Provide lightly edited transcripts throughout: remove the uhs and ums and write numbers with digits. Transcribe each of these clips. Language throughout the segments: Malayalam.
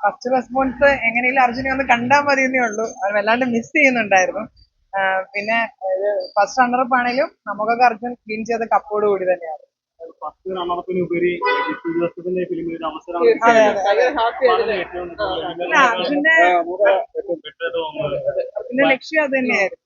ഫസ്റ്റ് റെസ്പോൺസ് എങ്ങനെയും അർജുനെ ഒന്ന് കണ്ടാൽ മതി എന്നേ ഉള്ളൂ. അത് വല്ലാണ്ട് മിസ് ചെയ്യുന്നുണ്ടായിരുന്നു. പിന്നെ ഫസ്റ്റ് റണ്ണറപ്പ് ആണെങ്കിലും നമുക്കൊക്കെ അർജുൻ വിൻ ചെയ്ത കപ്പോട് കൂടി തന്നെയാണ്. അർജുന്റെ ലക്ഷ്യം അത് തന്നെയായിരുന്നു.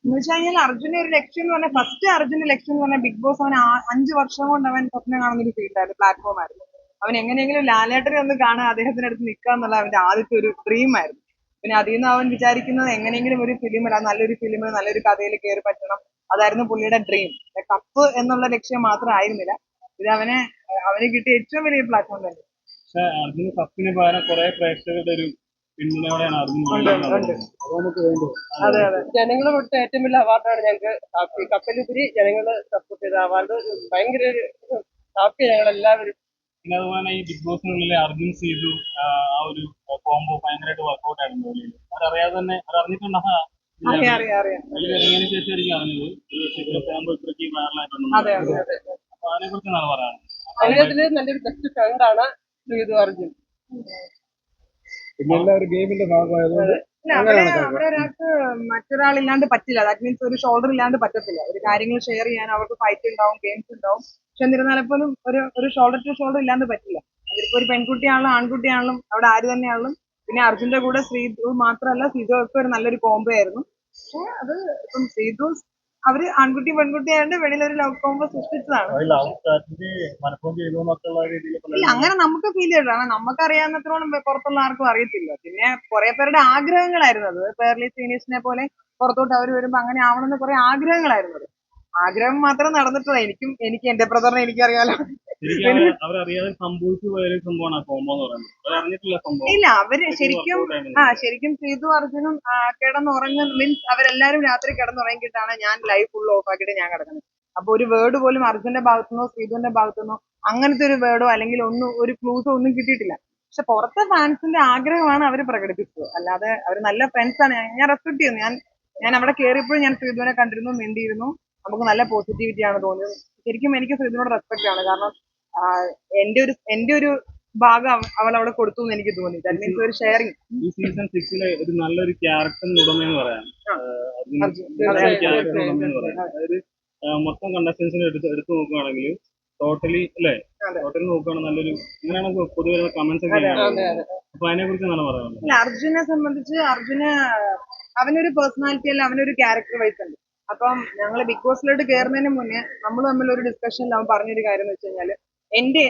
എന്ന് വെച്ച് കഴിഞ്ഞാൽ അർജുന ഒരു ലക്ഷ്യം എന്ന് പറഞ്ഞാൽ ഫസ്റ്റ് അർജുന്റെ ലക്ഷ്യം എന്ന് പറഞ്ഞാൽ ബിഗ് ബോസ് അവൻ 5 വർഷം കൊണ്ട് അവൻ സ്വപ്നം കാണുന്ന ഒരു ഫീൽഡായിരുന്നു, പ്ലാറ്റ്ഫോം ആയിരുന്നു. അവൻ എങ്ങനെയെങ്കിലും ലാലേട്ടനെ ഒന്ന് കാണാൻ അദ്ദേഹത്തിന്റെ അടുത്ത് നിൽക്കുക എന്നുള്ള അവന്റെ ആദ്യത്തെ ഒരു ഡ്രീം ആയിരുന്നു. പിന്നെ അതിൽ നിന്ന് അവൻ വിചാരിക്കുന്നത് എങ്ങനെയെങ്കിലും ഒരു ഫിലിമിൽ, നല്ലൊരു ഫിലിമിൽ നല്ലൊരു കഥയിൽ കയറി പറ്റണം, അതായിരുന്നു പുള്ളിയുടെ ഡ്രീം. കപ്പ് എന്നുള്ള ലക്ഷ്യം മാത്രം ആയിരുന്നില്ല, ഇത് അവന് കിട്ടിയ ഏറ്റവും വലിയ പ്ലാറ്റ്ഫോം തന്നെ. പക്ഷെ അർജുന് കപ്പിന് പകരം കുറെ പ്രേക്ഷകരുടെ ഒരു പിന്തുണയോടെയാണ് അതെ അതെ, ജനങ്ങൾ കൊടുത്ത ഏറ്റവും വലിയ അവാർഡാണ് ഞങ്ങൾക്ക് കപ്പിലുപരി ജനങ്ങൾ സപ്പോർട്ട് ചെയ്ത അവാർഡ്. ഭയങ്കര ഒരു ഹാപ്പി ഞങ്ങൾ എല്ലാവരും. പിന്നെ അതുപോലെ ഈ ബിഗ് ബോസിനുള്ളിലെ അർജുൻ സീതു ആ ഒരു കോംബോ ഭയങ്കരമായിട്ട് വർക്ക്ഔട്ട് ആയിരുന്നു. അവരറിയാതെ തന്നെ അതറിഞ്ഞിട്ടുണ്ടോ? ഇറങ്ങിയതിനു ശേഷമായിരിക്കും അറിഞ്ഞത്. കോംബോ ഇത്രയ്ക്ക് വൈറലായിട്ടുണ്ടെന്ന്. അപ്പൊ അതിനെ കുറിച്ച് എന്താണ് പറയാനുള്ളത്? അതിനകത്തില് നല്ലൊരു ബെസ്റ്റ് ഫ്രണ്ടാണ് സീതു അർജുൻ. പിന്നെ എല്ലാവരും ഗെയിമിന്റെ ഭാഗമായതുകൊണ്ട് ഒരാൾക്ക് മറ്റൊരാളില്ലാണ്ട് പറ്റില്ല. ദാറ്റ് മീൻസ് ഒരു ഷോൾഡർ ഇല്ലാണ്ട് പറ്റത്തില്ല. ഒരു കാര്യങ്ങൾ ഷെയർ ചെയ്യാൻ അവർക്ക് ഫൈറ്റ് ഉണ്ടാവും, ഗെയിംസ് ഉണ്ടാവും. പക്ഷെ എന്നിരുന്നാലും പോലും ഒരു ഷോൾഡർ ടു ഷോൾഡർ ഇല്ലാണ്ട് പറ്റില്ല. അതിലിപ്പോ ഒരു പെൺകുട്ടിയാണെങ്കിലും ആൺകുട്ടിയാണെങ്കിലും അവിടെ ആര് തന്നെയാണെങ്കിലും. പിന്നെ അർജുന്റെ കൂടെ ശ്രീതു മാത്രമല്ല, ശ്രീതു ഒക്കെ ഒരു നല്ലൊരു കോംബോ ആയിരുന്നു. പക്ഷെ അത് ഇപ്പം ശ്രീതു അവര് ആൺകുട്ടി പെൺകുട്ടി ആയതുകൊണ്ട് വെളിയിലൊരു ലവ് കോംബോ സൃഷ്ടിച്ചതാണ്. ഇല്ല, അങ്ങനെ നമുക്ക് ഫീൽ ചെയ്തതാണ്. നമുക്ക് അറിയാവുന്നത്രോളം പുറത്തുള്ള ആർക്കും അറിയത്തില്ല. പിന്നെ കുറെ പേരുടെ ആഗ്രഹങ്ങളായിരുന്നു അത്. പേർലി സീനീസിനെ പോലെ പുറത്തോട്ട് അവർ വരുമ്പോ അങ്ങനെ ആവണമെന്ന് കുറെ ആഗ്രഹങ്ങളായിരുന്നു. ആഗ്രഹം മാത്രം നടന്നിട്ടില്ല. എനിക്ക് എന്റെ ബ്രദറിനെ എനിക്കറിയാലോ. ഇല്ല, അവര് ശരിക്കും ശ്രീതു അർജുനും കിടന്നുറങ്ങുന്ന മീൻസ് അവരെല്ലാരും രാത്രി കിടന്നുറങ്ങിയിട്ടാണ് ഞാൻ ലൈവ് ഫുൾ ഓഫ് ആക്കിയിട്ട് ഞാൻ കിടക്കുന്നത്. അപ്പൊ ഒരു വേർഡ് പോലും അർജുന്റെ ഭാഗത്തുനിന്നോ ശ്രീതുവിന്റെ ഭാഗത്തുനിന്നോ അങ്ങനത്തെ ഒരു വേർഡോ അല്ലെങ്കിൽ ഒരു ക്ലൂസോ ഒന്നും കിട്ടിയിട്ടില്ല. പക്ഷെ പുറത്തെ ഫാൻസിന്റെ ആഗ്രഹമാണ് അവർ പ്രകടിപ്പിച്ചത്. അല്ലാതെ അവർ നല്ല ഫ്രണ്ട്സ് ആണ്. ഞാൻ റെസ്പെക്ട് ചെയ്യുന്നു. ഞാൻ അവിടെ കയറിയപ്പോഴും ഞാൻ ശ്രീതുവിനെ കണ്ടിരുന്നു, മിണ്ടിയിരുന്നു. നമുക്ക് നല്ല പോസിറ്റിവിറ്റി ആണ് തോന്നിയത്. ശരിക്കും എനിക്ക് ശ്രീതുവിനോട് റെസ്പെക്ട് ആണ്. കാരണം എന്റെ ഒരു ഭാഗം അവൾ അവിടെ കൊടുത്തു എന്ന് എനിക്ക് തോന്നി. ദാറ്റ് മീൻസ് ഒരു ഷെയറിങ്. ഈ സീസൺ 6 ഒരു നല്ലൊരു ക്യാരക്ടറിന് ഉടമയെന്ന് പറയാം. അതായത് മൊത്തം കണ്ടസ്റ്റൻസിനെ എടുത്ത് നോക്കുകയാണെങ്കിൽ ടോട്ടലി നോക്കുകയാണെങ്കിൽ നല്ലൊരു, ഇങ്ങനെയാണ് പൊതുവെ കമന്റ്സ് ഒക്കെ. അപ്പൊ അതിനെ കുറിച്ച് എന്താണ് പറയാനുള്ളത്? അർജുനെ സംബന്ധിച്ച് അവനൊരു പേഴ്സണാലിറ്റി അല്ല, അവനൊരു ക്യാരക്ടർ വൈസ് ഉണ്ട്. അപ്പം ഞങ്ങൾ ബിഗ് ബോസിലോട്ട് കയറുന്നതിന് മുന്നേ നമ്മൾ തമ്മിലൊരു ഡിസ്കഷനിൽ അവൻ പറഞ്ഞൊരു കാര്യം എന്ന് വെച്ച് കഴിഞ്ഞാൽ,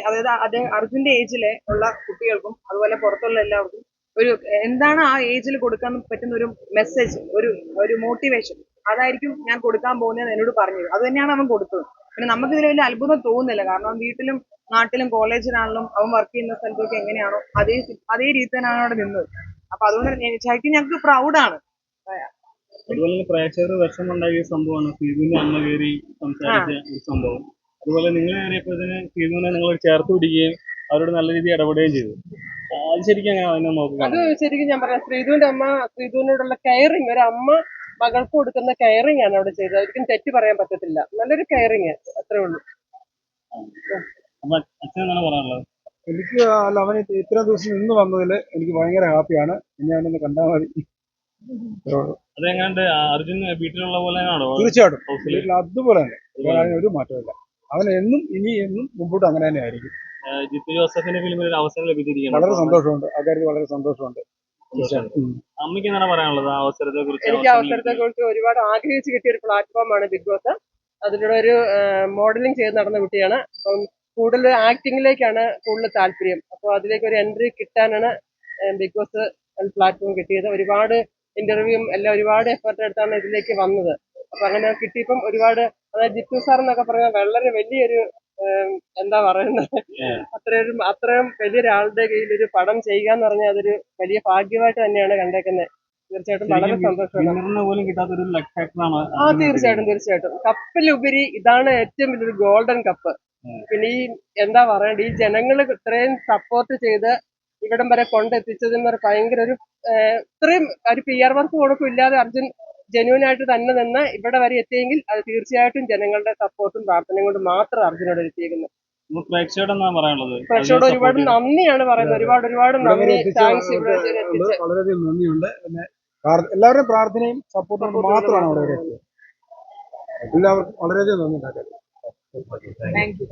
അതായത് അർജുന്റെ ഏജിലെ ഉള്ള കുട്ടികൾക്കും അതുപോലെ പുറത്തുള്ള എല്ലാവർക്കും എന്താണ് ആ ഏജിൽ കൊടുക്കാൻ പറ്റുന്ന ഒരു മെസ്സേജ്, ഒരു മോട്ടിവേഷൻ, അതായിരിക്കും ഞാൻ കൊടുക്കാൻ പോകുന്നത് എന്നോട് പറഞ്ഞത്. അത് തന്നെയാണ് അവൻ കൊടുത്തത്. പിന്നെ നമുക്ക് ഇതിൽ വലിയ അത്ഭുതം തോന്നുന്നില്ല. കാരണം വീട്ടിലും നാട്ടിലും കോളേജിലാണെങ്കിലും അവൻ വർക്ക് ചെയ്യുന്ന സ്ഥലത്തൊക്കെ എങ്ങനെയാണോ അതേ രീതി തന്നെയാണ് അവിടെ നിന്നത്. അപ്പൊ അതുകൊണ്ട് ശരിക്കും ഞങ്ങൾക്ക് പ്രൗഡാണ്. അതുപോലെ പ്രേക്ഷകർ വിഷമുണ്ടാക്കിയ സംഭവമാണ് സീതുവിന്റെ അമ്മ കയറി സംസാരിച്ച ഒരു സംഭവം. അതുപോലെ നിങ്ങൾ കയറിയപ്പോഴത്തേന് സീതുവിനെ നിങ്ങൾ ചേർത്ത് പിടിക്കുകയും അവരോട് നല്ല രീതിയിൽ ഇടപെടുകയും ചെയ്തു. അത് ശരിക്കും അങ്ങനെ അതിനെ നോക്കുക. അത് ശരിക്കും ഞാൻ പറയാം, ശ്രീതുവിന്റെ അമ്മ ശ്രീതുവിനോടുള്ള കെയറിങ്, ഒരു അമ്മ മകൾക്ക് കൊടുക്കുന്ന കെയറിങ് ആണ് അവിടെ ചെയ്തത്. ഒരിക്കലും തെറ്റ് പറയാൻ പറ്റത്തില്ല. നല്ലൊരു കെയറിങ്, അത്രേ ഉള്ളൂ. അച്ഛൻ എന്താണ് പറയാനുള്ളത്? എനിക്ക് അവന് ഇത്രയും ദിവസം നിന്ന് വന്നതിൽ എനിക്ക് ഭയങ്കര ഹാപ്പിയാണ്. ഇനി അവനൊന്ന് കണ്ടാൽ മതി. അതെങ്ങാണ്ട് അർജുൻ വീട്ടിലുള്ള പോലെ ആണോ? തീർച്ചയായിട്ടും വീട്ടിൽ അതുപോലെ തന്നെ, അതിനൊരു മാറ്റമില്ല. അവൻ എന്നും മുമ്പോട്ട് അങ്ങനെ തന്നെ ആയിരിക്കും. ജിത്തു ജോസഫിന്റെ ഫിലിമിൽ ഒരു അവസരം ലഭിച്ചിരിക്കുന്നു. വളരെ സന്തോഷമുണ്ട്. ആ കാര്യത്തിൽ വളരെ സന്തോഷമുണ്ട്. അമ്മയ്ക്ക് എന്താണ് പറയാനുള്ളത് ആ അവസരത്തെ കുറിച്ച്? എനിക്ക് അവസരത്തെ കുറിച്ച് ഒരുപാട് ആഗ്രഹിച്ച് കിട്ടിയ ഒരു പ്ലാറ്റ്ഫോമാണ് ബിഗ് ബോസ്. അതിലൂടെ ഒരു മോഡലിംഗ് ചെയ്ത് നടന്ന കുട്ടിയാണ്. അപ്പം കൂടുതൽ ആക്ടിങ്ങിലേക്കാണ് കൂടുതൽ താല്പര്യം. അപ്പോൾ അതിലേക്ക് ഒരു എൻട്രി കിട്ടാനാണ് ബിഗ് ബോസ് പ്ലാറ്റ്ഫോം കിട്ടിയത്. ഒരുപാട് ഇന്റർവ്യൂവും എല്ലാം ഒരുപാട് എഫേർട്ട് എടുത്താണ് ഇതിലേക്ക് വന്നത്. അപ്പൊ അങ്ങനെ കിട്ടിയപ്പം ഒരുപാട്, അതായത് ജിത്തു സാർ എന്നൊക്കെ പറഞ്ഞാൽ വളരെ വലിയൊരു എന്താ പറയുന്നത്, അത്രയും വലിയൊരാളുടെ കയ്യിൽ ഒരു പടം ചെയ്യുക എന്ന് പറഞ്ഞാൽ അതൊരു വലിയ ഭാഗ്യമായിട്ട് തന്നെയാണ് കണ്ടേക്കുന്നത്. തീർച്ചയായിട്ടും വളരെ സന്തോഷമാണ്. തീർച്ചയായിട്ടും കപ്പിലുപരി ഇതാണ് ഏറ്റവും വലിയൊരു ഗോൾഡൻ കപ്പ്. പിന്നെ ഈ എന്താ പറയണ്ട, ഈ ജനങ്ങൾ ഇത്രയും സപ്പോർട്ട് ചെയ്ത് ഇവിടം വരെ കൊണ്ടെത്തിച്ചതെന്ന് ഭയങ്കര ഇത്രയും ഒരു PR വർക്ക് കൊടുക്കും ഇല്ലാതെ അർജുൻ ജെന്യൂൻ ആയിട്ട് തന്നെ നിന്ന് ഇവിടെ വരെ എത്തിയെങ്കിൽ അത് തീർച്ചയായിട്ടും ജനങ്ങളുടെ സപ്പോർട്ടും പ്രാർത്ഥനയും കൊണ്ട് മാത്രം അർജുനോട് എത്തിയിരിക്കുന്നത്. നമുക്ക് പ്രേക്ഷകരോട് എന്നാ പറയാനുള്ളത്? പ്രേക്ഷകരോട് ഒരുപാട് നന്ദിയാണ് പറയുന്നത്. ഒരുപാട് ഇവിടെ നന്ദി. വരെ എത്തിച്ച താങ്ക്സ്. ഇവിടെ വരെ ആൾക്കാർക്ക് എത്തിച്ച വളരെയധികം നന്ദിയുണ്ട്. പിന്നെ എല്ലാവരുടെയും പ്രാർത്ഥനയും സപ്പോർട്ടും കൊണ്ട് മാത്രമാണ് അവിടെ വരെ എത്തിയത്. എല്ലാവർക്കും വളരെയധികം നന്ദി. Thank you.